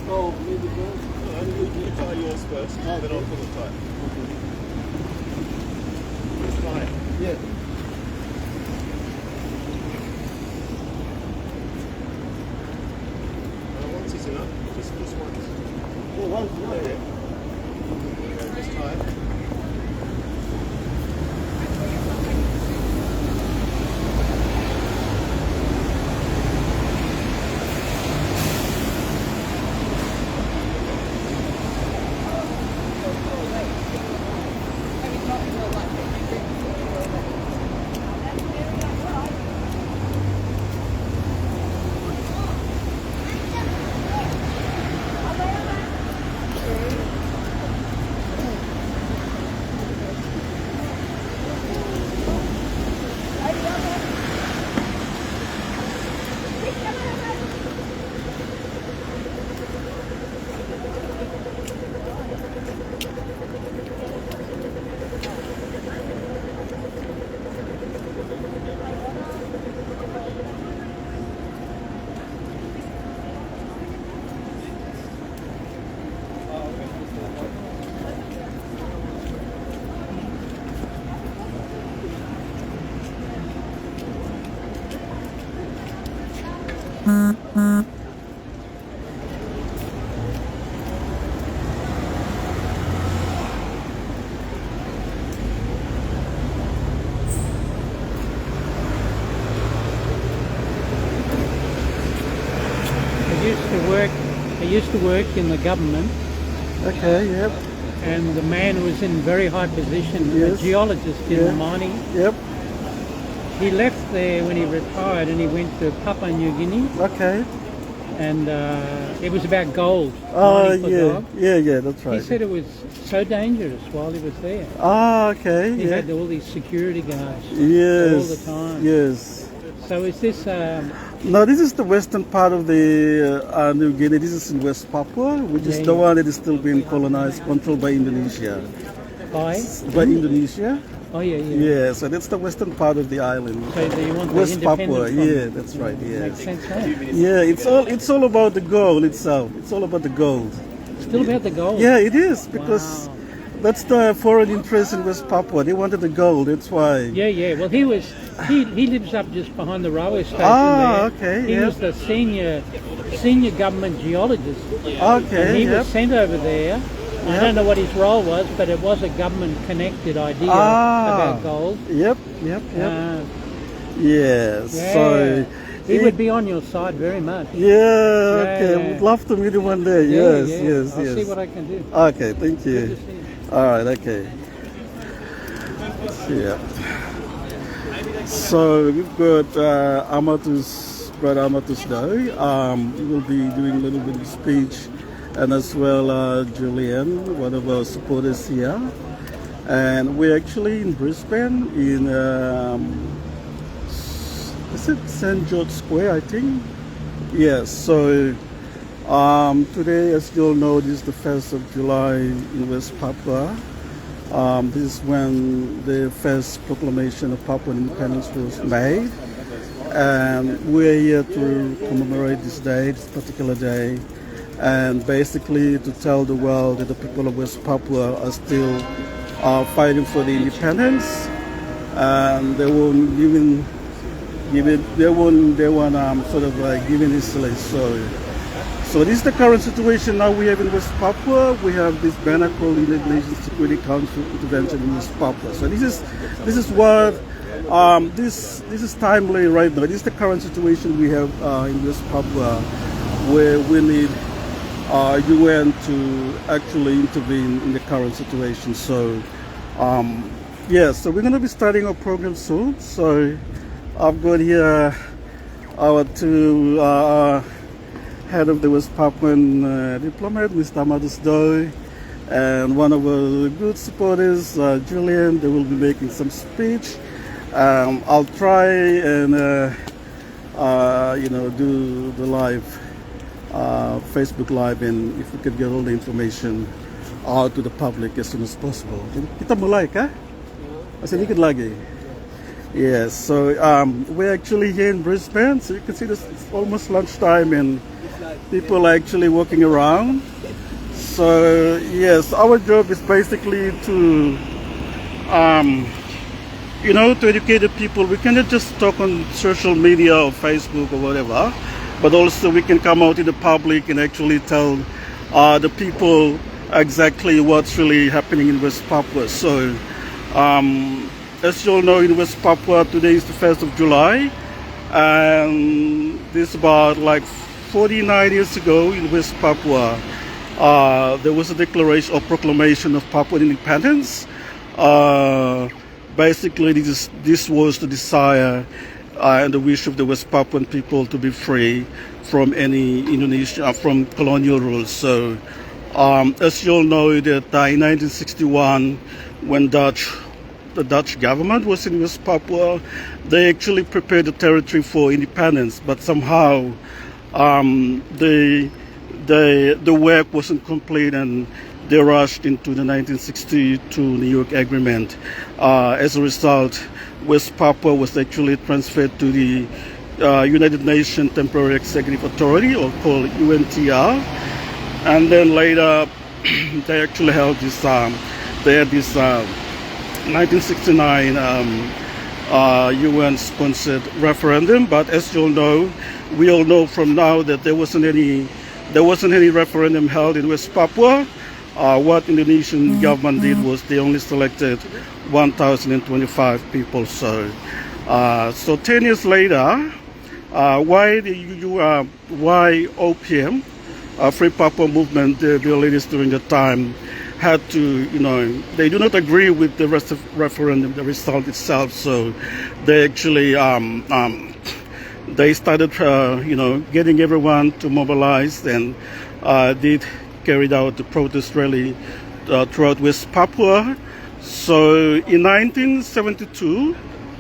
Oh, maybe first. You tie yours first, then I'll put the tie. Tie. Yeah. Once is enough. Just once. Oh, once. Yeah. Just tie. I used to work in the government, Okay, yep. and the man was in very high position, Yes. a geologist in Yeah. the mining. Yep. He left there when he retired and he went to Papua New Guinea, Okay. and it was about gold. Oh, mining for yeah. gold. Yeah, that's right. He said it was so dangerous while he was there. Ah, okay, He yeah. had all these security guards Yes. all the time. Yes. So is this No, this is the western part of the New Guinea. This is in West Papua, which is Yeah, the yeah. one that is still being colonized, controlled by Indonesia. by? By Indonesia? Oh yeah, yeah. Yeah, so that's the western part of the island. So do you want the West independence Papua, from- yeah, that's right, Makes yes. sense, huh? Yeah, it's all about the gold itself. It's all about the gold. Still about the gold. Yeah, it is, because Wow. that's the foreign interest in West Papua. They wanted the gold, that's why. Yeah, yeah. Well, he lives up just behind the railway station Ah, there. okay, He yeah. was the senior government geologist. Okay, And he yep. was sent over there. I Yep. don't know what his role was, but it was a government-connected idea Ah. about gold. Yep. Uh, Yes. yeah. So He would be on your side very much. Yeah, okay. yeah. Would love to meet you one day. Yeah, Yes, yeah. yes, I'll yes. see what I can do. Okay, thank Good you. to see you. All right, okay. Yeah. So we've got Brother Amatus Day. We will be doing a little bit of speech, and as well Julian, one of our supporters here. And we're actually in Brisbane, in is it St. George Square, I think? Yes, so today, as you all know, this is the 1st of July in West Papua. This is when the first proclamation of Papuan independence was made. And we're here to commemorate this day, this particular day, and basically to tell the world that the people of West Papua are still fighting for the independence, and they won't even they won't sort of giving easily. So this is the current situation now we have in West Papua. We have this banner called United Nations Security Council intervention in West Papua. So this is what this is timely right now. This is the current situation we have in West Papua, where we need UN to actually intervene in the current situation. So yeah, so we're going to be starting our program soon. So I've got here our two head of the West Papuan diplomat, Mr. Amadus Doi, and one of our good supporters, Julian. They will be making some speech. I'll try and do the live Facebook Live, and if we could get all the information out to the public as soon as possible. Kita mulai kah? Sedikit lagi. Yes, so we're actually here in Brisbane, so you can see this, it's almost lunchtime, and people are actually walking around. So yes, our job is basically to to educate the people. We cannot just talk on social media or Facebook or whatever, but also we can come out in the public and actually tell the people exactly what's really happening in West Papua. So as you all know, in West Papua, today is the 1st of July, and this is about like 49 years ago in West Papua. There was a declaration or proclamation of Papuan independence. Basically, this was the desire and the wish of the West Papuan people to be free from any Indonesia, from colonial rule. So, as you all know, that in 1961, when the Dutch government was in West Papua, they actually prepared the territory for independence, but somehow the work wasn't complete, and they rushed into the 1962 New York Agreement. As a result, West Papua was actually transferred to the United Nations Temporary Executive Authority, or called UNTR. And then later, they actually held this. They had this 1969 UN-sponsored referendum. But as you all know, we all know from now that there wasn't any referendum held in West Papua. What Indonesian government did was they only selected 1,025 people. So 10 years later, why OPM, Free Papua Movement, the leaders during the time, had to, they do not agree with the referendum, the result itself. So they actually they started, getting everyone to mobilize, and carried out the protest rally throughout West Papua. So in 1972,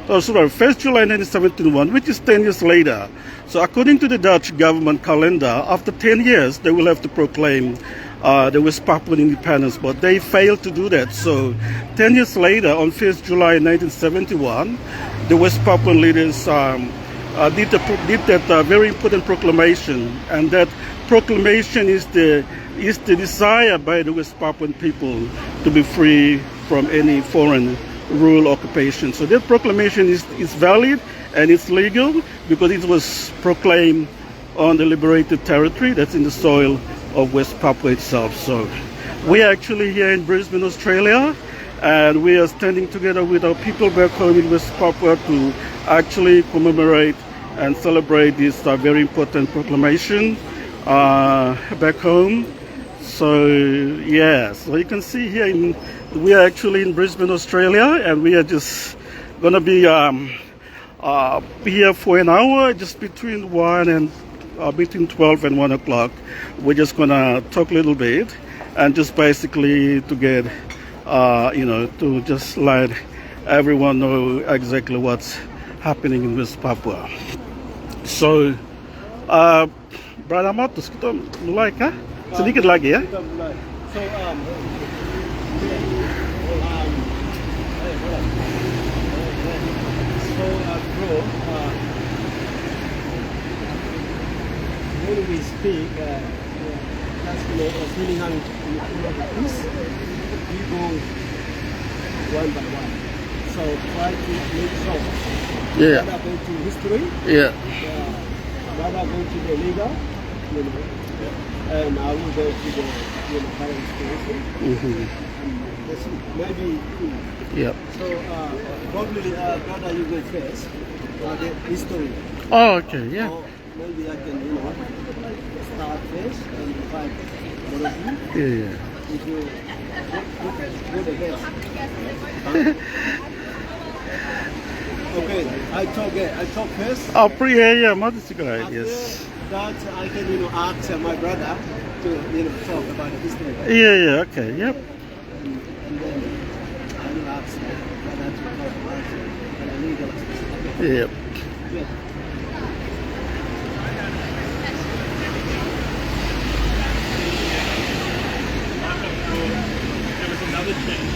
1st July 1971, which is 10 years later. So according to the Dutch government calendar, after 10 years, they will have to proclaim the West Papuan independence, but they failed to do that. So 10 years later, on 1st July 1971, the West Papuan leaders did that very important proclamation, and that proclamation is the desire by the West Papuan people to be free from any foreign rule occupation. So that proclamation is valid and it's legal because it was proclaimed on the liberated territory that's in the soil of West Papua itself. So we are actually here in Brisbane, Australia, and we are standing together with our people back home in West Papua to actually commemorate and celebrate this very important proclamation back home. So yeah, so you can see here we are actually in Brisbane, Australia, and we are just gonna be here for an hour, just between 12 and 1 o'clock. We're just gonna talk a little bit and just basically to get to just let everyone know exactly what's happening in West Papua. So Brother Matus, kita mulai kah? Sedikit lagi ya. So, bro, when we speak, that's feeling on this, we go one by one. So try to make sure. Yeah. Rather go to history. Yeah. Rather go to the legal, and I will go to the current situation. And maybe. Yeah. So probably brother, you go first. The history. Oh, okay. Yeah. Or maybe I can start first and invite one of you. Yeah. If you go the best. Okay, I talk first. Oh, yeah, Matus juga, yes. That I can ask my brother to talk about the history. Yeah, okay, yep. And then I will ask my brother to talk about the legal aspects. Yep. Good. There was another change.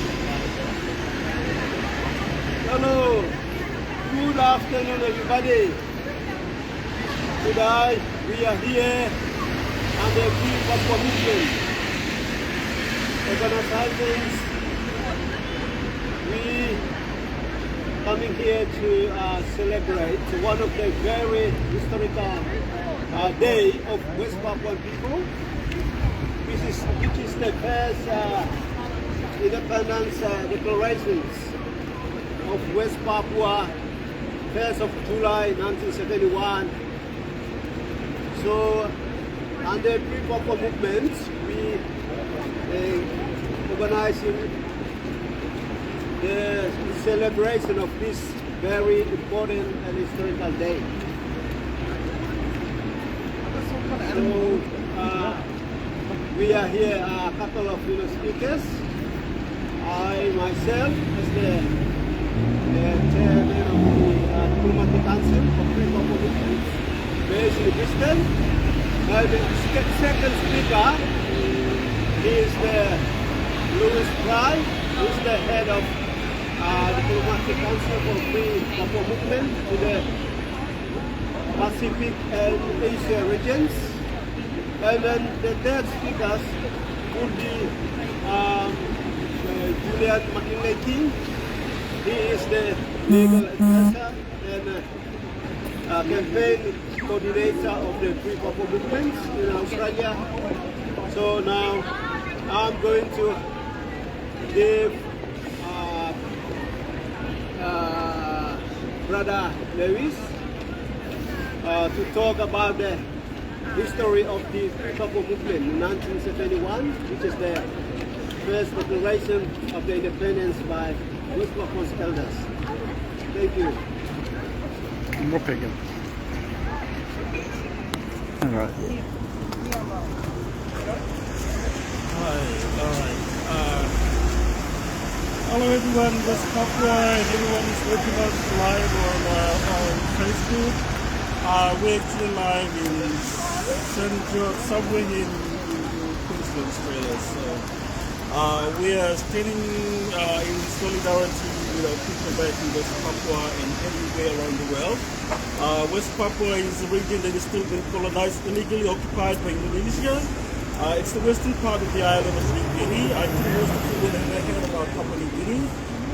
Hello. Good afternoon, everybody. Today we are here and the Free Papua Movement organizations. We coming here to celebrate one of the very historical day of West Papuan people, which is the first independence declarations of West Papua, 1st of July 1971. So, under Free Papua movement, we organizing the celebration of this very important and historical day. So, we are here a couple of speakers. I myself, as the chairman of the Diplomatic Council of Free Papua movement, based in Brisbane. The second speaker is the Louis Fry, who is the head of Diplomatic Council for Free Papua movement to the Pacific and Asia regions. And then the third speakers would be Juli King. He is the legal advisor and campaign coordinator of the Free Papua movement in Australia. So now I'm going to give Brother Lewis to talk about the history of the Free Papua movement in 1971, which is the first declaration of the independence by West Papua's elders. Thank you. We'll pick him. All right. Hello everyone, West Papua and everyone is watching us live on Facebook. We're actually live in St. George, somewhere in Queensland, Australia. So we are standing in solidarity with our people back in West Papua and everywhere around the world. West Papua is a region that is still been colonized, illegally occupied by Indonesia. It's the western part of the island of New Guinea. I think most of you will have heard about Papua New Guinea.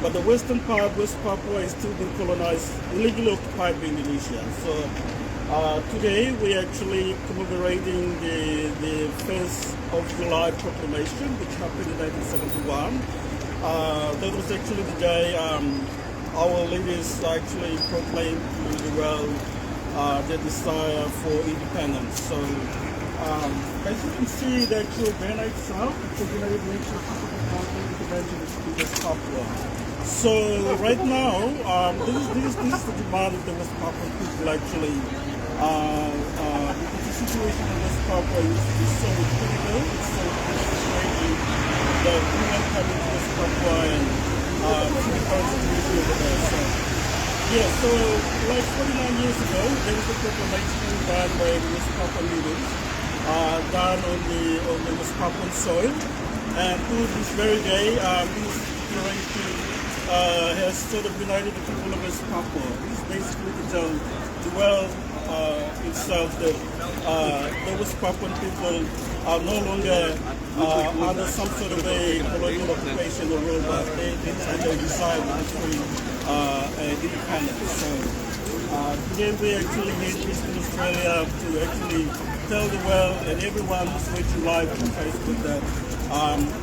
But the western part, West Papua, is still being colonized, illegally occupied by Indonesia. So today we're actually commemorating the 1st of July proclamation, which happened in 1971. That was actually the day our leaders actually proclaimed to the world their desire for independence. So as you can see, the actual banner itself, it's a United Nations Intervention in West Papua. So right now, this is the demand of the West Papuan people actually. Because the situation in West Papua is so critical, it's so frustrating that we are coming to West Papua and see the current situation over there. So, yeah, so like 49 years ago, there was a proclamation done by the West Papuan leaders, done on the West Papuan soil, and to this very day, this declaration has sort of united the people of West Papua. This is basically to tell the world itself that the West Papuan people are no longer under some sort of a colonial occupation or rule, but they desire free independence. So today we actually here in Brisbane, Australia, to actually tell the world and everyone who's watching live on Facebook that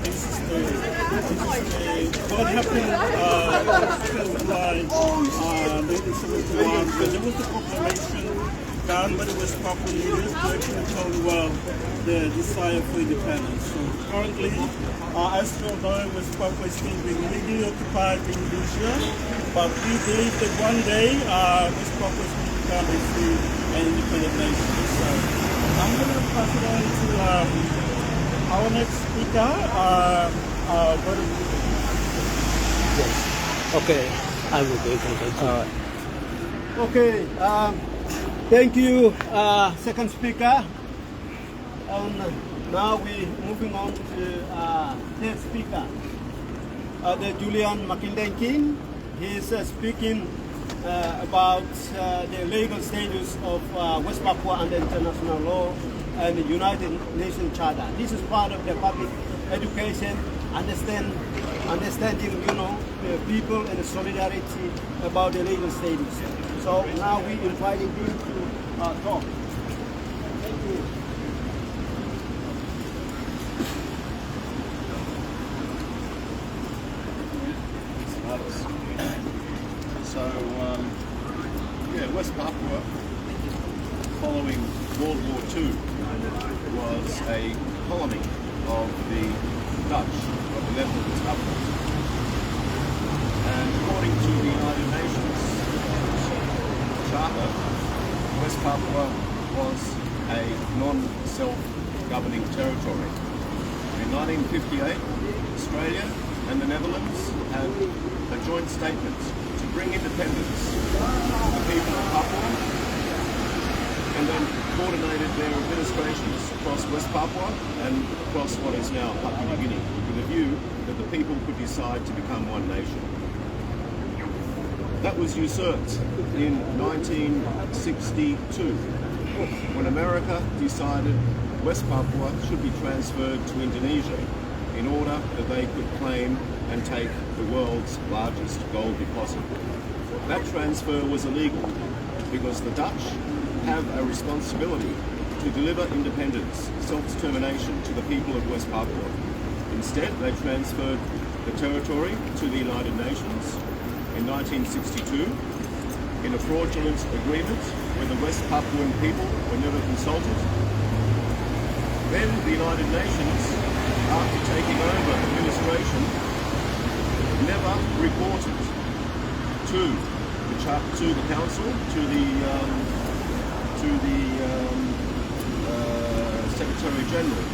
this is what happened in July 1971. So there was the proclamation done by the West Papuan leaders to actually tell the world their desire for independence. So currently, as we all know, West Papua is still being legally occupied by Indonesia, but we believe that one day West Papua is going to become a free and independent nation. So I'm going to pass it on to our next speaker, Yes. Okay, I will be able to. Okay, thank you, second speaker. Now we're moving on to third speaker, the Julian King. He's speaking about the legal status of West Papua under international law and the United Nations Charter. This is part of the public education, understanding, the people and the solidarity about the legal status. So now we inviting him to talk. Thank you. So, West Papua, following World War II, was a colony of the Dutch, of the Netherlands government. And according to the United Nations Charter, West Papua was a non-self-governing territory. In 1958, Australia and the Netherlands had a joint statement to bring independence to the people of Papua, and then coordinated their administrations across West Papua and across what is now Papua New Guinea, with a view that the people could decide to become one nation. That was usurped in 1962, when America decided West Papua should be transferred to Indonesia in order that they could claim and take the world's largest gold deposit. That transfer was illegal because the Dutch have a responsibility to deliver independence, self-determination to the people of West Papua. Instead, they transferred the territory to the United Nations in 1962 in a fraudulent agreement where the West Papuan people were never consulted. Then the United Nations, after taking over administration, never reported to the council, to the Secretary General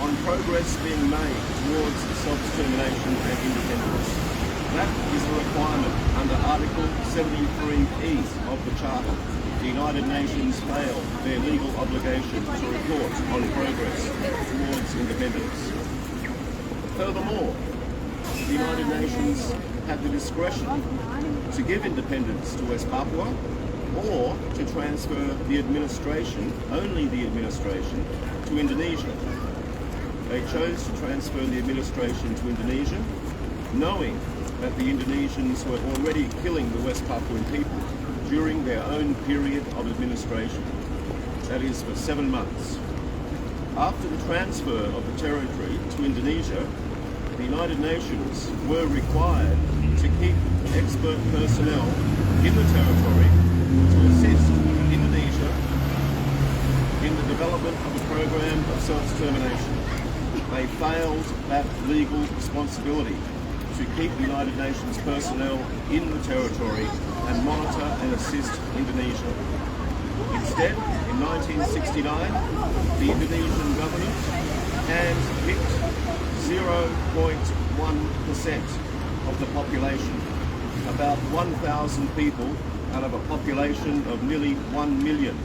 on progress being made towards self-determination and independence. That is a requirement under Article 73E of the Charter. The United Nations failed their legal obligation to report on progress towards independence. Furthermore, the United Nations had the discretion to give independence to West Papua or to transfer the administration, only the administration, to Indonesia. They chose to transfer the administration to Indonesia, knowing that the Indonesians were already killing the West Papuan people during their own period of administration, that is for 7 months. After the transfer of the territory to Indonesia, the United Nations were required to keep expert personnel in the territory to assist Indonesia in the development of a program of self-determination. They failed that legal responsibility to keep the United Nations personnel in the territory and monitor and assist Indonesia. Instead, in 1969, the Indonesian government handpicked 0.1% of the population, about 1,000 people out of a population of nearly 1 million,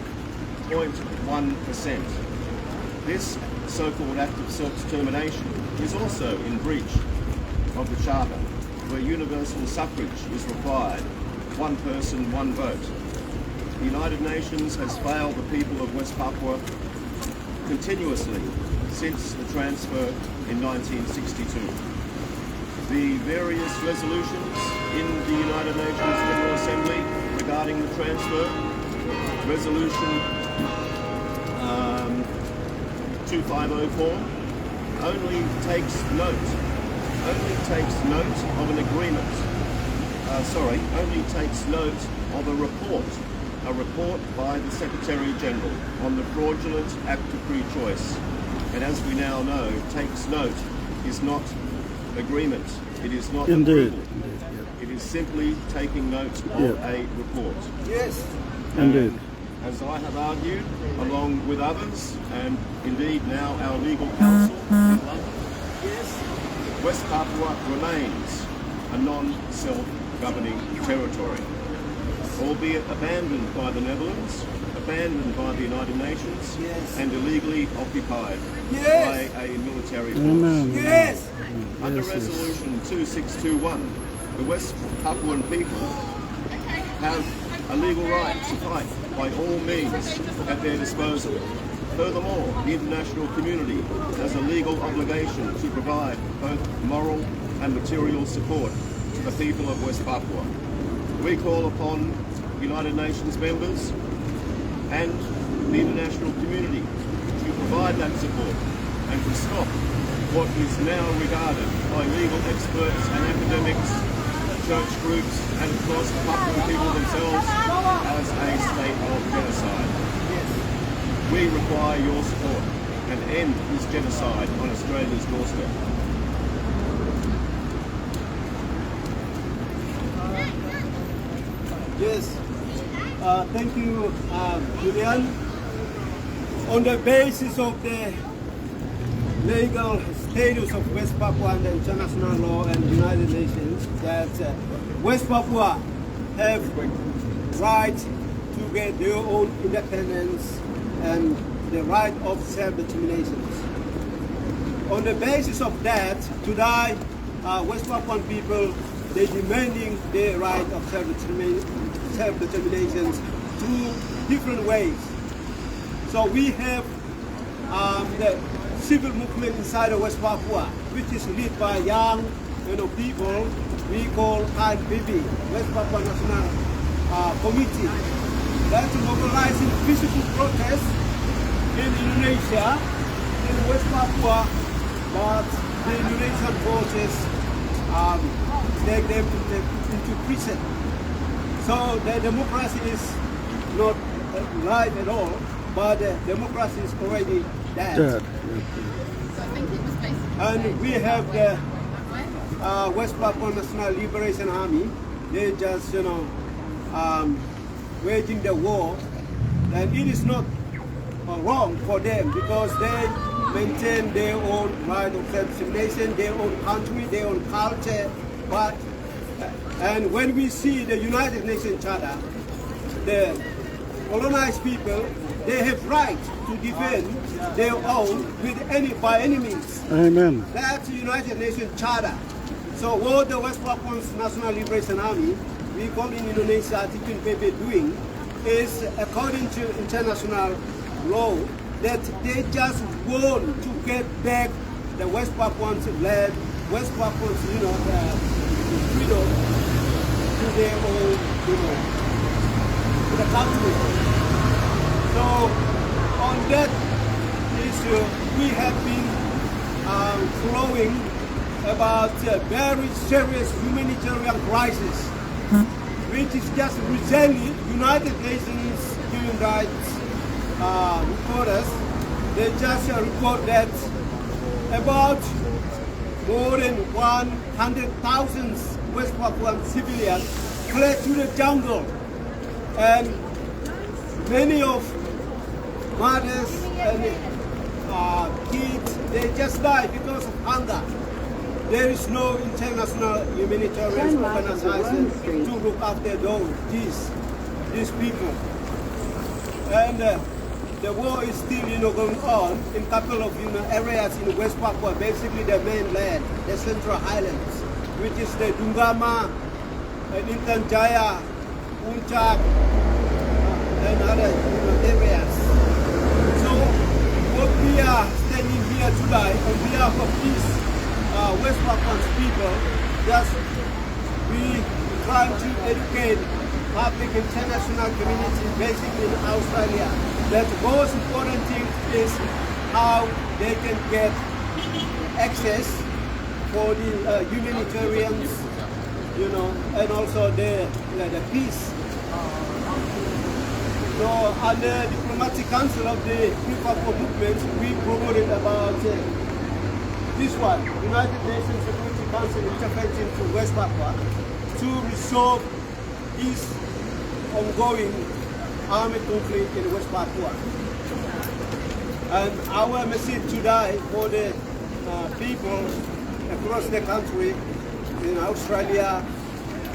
0.1%. This so-called act of self-determination is also in breach of the Charter, where universal suffrage is required, one person, one vote. The United Nations has failed the people of West Papua continuously since the transfer in 1962. The various resolutions in the United Nations General Assembly regarding the transfer, Resolution 2504, only takes note of an agreement. Only takes note of a report by the Secretary General on the fraudulent act of free choice. And as we now know, takes note is not agreement. It is not approval. It is simply taking note of a report. Yes. Indeed. As I have argued, along with others, and indeed now our legal counsel in London, West Papua remains a non-self-governing territory, albeit abandoned by the Netherlands, abandoned by the United Nations, and illegally occupied by a military force. Yes. Under Resolution 2621, the West Papuan people have a legal right to fight by all means at their disposal. Furthermore, the international community has a legal obligation to provide both moral and material support to the people of West Papua. We call upon United Nations members and the international community to provide that support and to stop what is now regarded by legal experts and academics, church groups, and of course the Papuan people themselves as a state of genocide. We require your support and end this genocide on Australia's doorstep. Yes, thank you, Julian. On the basis of the legal status of West Papua and the international law and United Nations, that West Papua have right to get their own independence and the right of self-determination. On the basis of that, today, West Papuan people, they're demanding their right of self-determination through different ways. So we have the civil movement inside of West Papua, which is led by young people we call KNPB, West Papua National Committee. That's mobilizing peaceful protests in Indonesia, in West Papua, but the Indonesian forces take them into prison. So the democracy is not live at all, but democracy is already dead. And we have the West Papua National Liberation Army. They just, waging the war, and it is not wrong for them because they maintain their own right of self-determination, their own country, their own culture. But and when we see the United Nations Charter, the colonized people, they have right to defend their own by any means. Amen. That's the United Nations Charter. So what the West Papua National Liberation Army, we call in Indonesia TPNPB, doing is according to international law that they just want to get back the West Papuans land, West Papuans, freedom to their own, to the country. So on that issue, we have been flowing about a very serious humanitarian crisis, which is just recently United Nations Human Rights reporters, they just report that about more than 100,000 West Papuan civilians fled to the jungle, and many of mothers and kids, they just died because of hunger. There is no international humanitarian organization to look after these people. And the war is still going on in a couple of areas in West Papua, basically the mainland, the Central Highlands, which is the Dungama, and Intan Jaya, Puncak, and other areas. So what we are standing here today on behalf of these West Papuan people, just we trying to educate public international community, basically in Australia, that the most important thing is how they can get access for the humanitarians, and also the peace. So under diplomatic council of the Free Papua movement, we promoted about this one, United Nations Security Council intervention to West Papua to resolve this ongoing armed conflict in West Papua. And our message today for the people across the country, in Australia,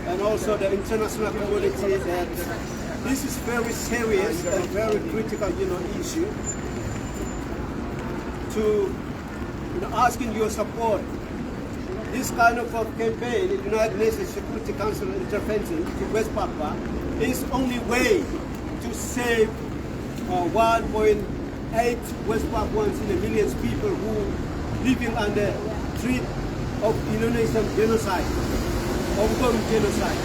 and also the international community, that this is very serious and very critical, issue to asking your support. This kind of campaign, the United Nations Security Council intervention to West Papua, is only way to save 1.5 8 West Papuans in a million people who living under threat of Indonesian genocide, ongoing genocide.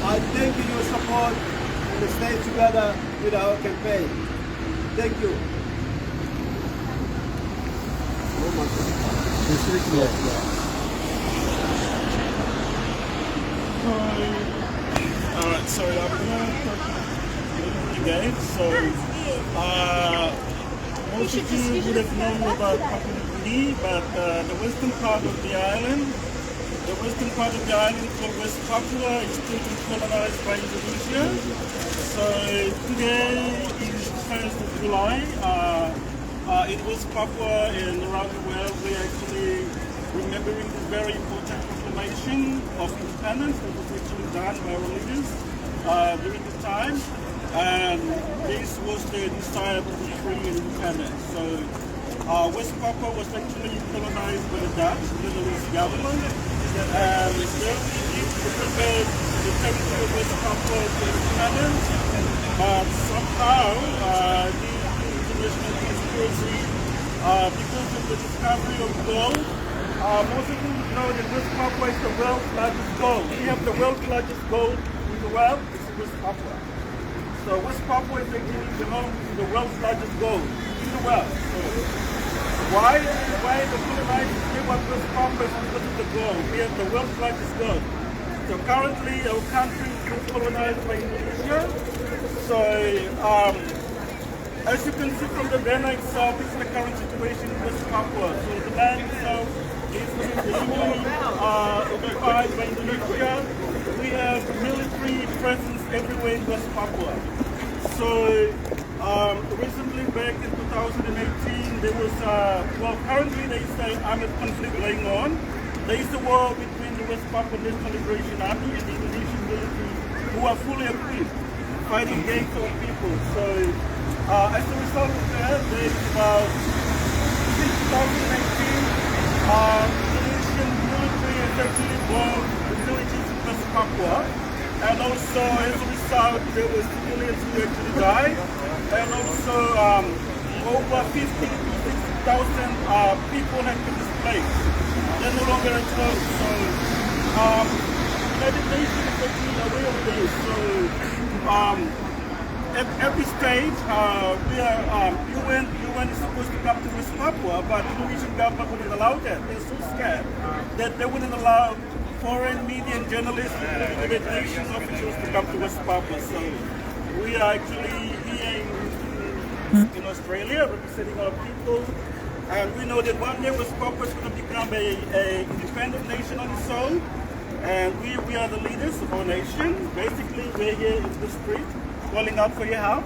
I thank you for your support and stay together with our campaign. Thank you. Alright, sorry, I'm gonna talk again. So, most of you would have known about Papua New Guinea, but the western part of the island, called West Papua, is still being colonized by Indonesia. So today is the 1st of July. In West Papua and around the world, we're actually remembering this very important proclamation of independence that was actually done by our leaders during the time. And this was the desire to be free and independent. So West Papua was actually colonized by the Dutch, the Netherlands government, and they prepared the territory of West Papua to independence. But somehow the international conspiracy, because of the discovery of gold, most people know that West Papua is the world's largest gold. We have the world's largest gold in the world, it's West Papua. So West Papua is actually belongs to the world's largest gold in the world. So why the colonizers give up West Papua is because of the gold. We have the world's largest gold. So currently our country is being colonized by Indonesia. So as you can see from the banner itself, this is the current situation in West Papua. So the land itself is illegally occupied by Indonesia. We have military presence everywhere in West Papua. So recently, back in 2018, there was, currently there is an armed conflict going on. There is a war between the West Papua National Liberation Army and the Indonesian military, who are fully equipped, fighting against our people. So as a result of that, there is about, since 2018, Indonesian military has actually bombed the villages in West Papua. And also, as a result, there were civilians who actually died. And also, over 50,000 people have been displaced. They're no longer at home. So, United Nations is actually aware of this. So, at every stage, we are, UN is supposed to come to West Papua, but the Indonesian government wouldn't allow that. They're so scared that they wouldn't allow foreign media and journalists, including United Nations officials, to come to West Papua. So we are actually here in Australia representing our people, and we know that one day West Papua is going to become a independent nation on its own, and we are the leaders of our nation. Basically, we're here in the street calling out for your help,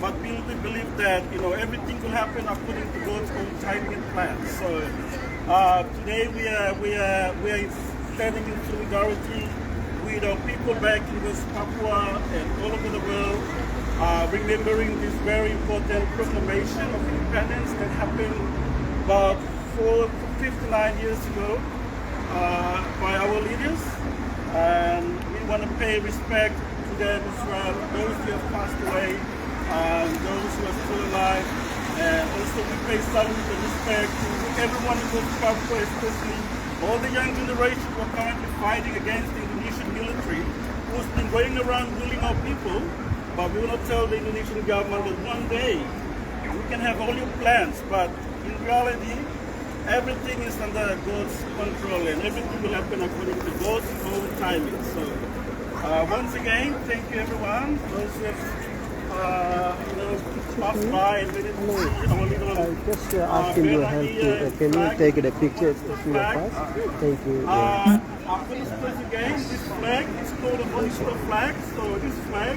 but we believe that everything will happen according to God's own timing and plan. So today we are standing in solidarity with our people back in West Papua and all over the world, remembering this very important proclamation of independence that happened about 59 years ago by our leaders. And we want to pay respect to them as well, those who have passed away, those who are still alive. And also we pay salute and respect to everyone in West Papua, especially all the young generation who are currently fighting against the Indonesian military, who's been going around ruling our people. But we will not tell the Indonesian government that one day we can have all your plans, but in reality, everything is under God's control and everything will happen according to God's own timing. So once again, thank you everyone. Those who have passed by and didn't see our little Just asking your help to, can you take a picture of your pass? Thank you. After this place again, this flag is called a monster flag. So this flag,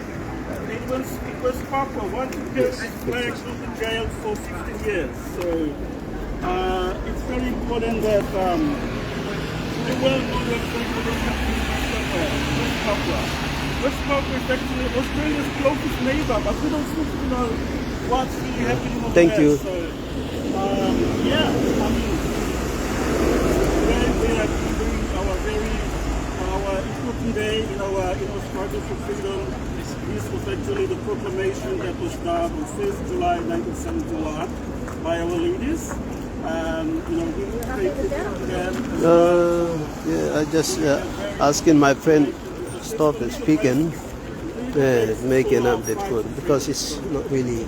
it was Papua. Once you get this flag, go to jail for 15 years. So it's very important that the world knows what's West Papua. West Papua is actually Australia's closest neighbor, but we don't seem to know what's really happening over Thank there. you. So, yeah, I mean, today we are doing our important day in our struggle for freedom. This was actually actually the proclamation that was done on 1st July 1971 by our leaders. And we will take it from them. Yeah, I just asking my friend stop speaking, making up the food because it's not really.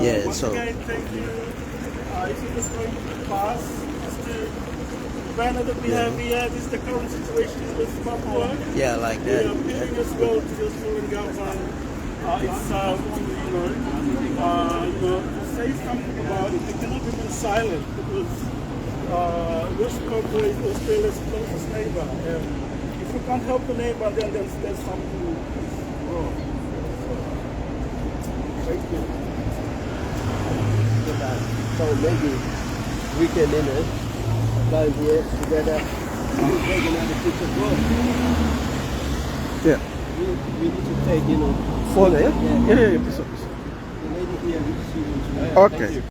Yeah, Once so. again, thank you. If you just going to pass, just the banner that we have here, this is the current situation with Papua. Yeah, like We that. are appealing as well to the Australian government itself to say something about it. They cannot remain silent because West Papua is Australia's closest neighbor. If you can't help the neighbor, then there's something wrong. Thank you. So maybe we can down here together. Take another picture. Yeah. We need to take, For there? Yeah. Yeah. the lady here. She wants to. Okay.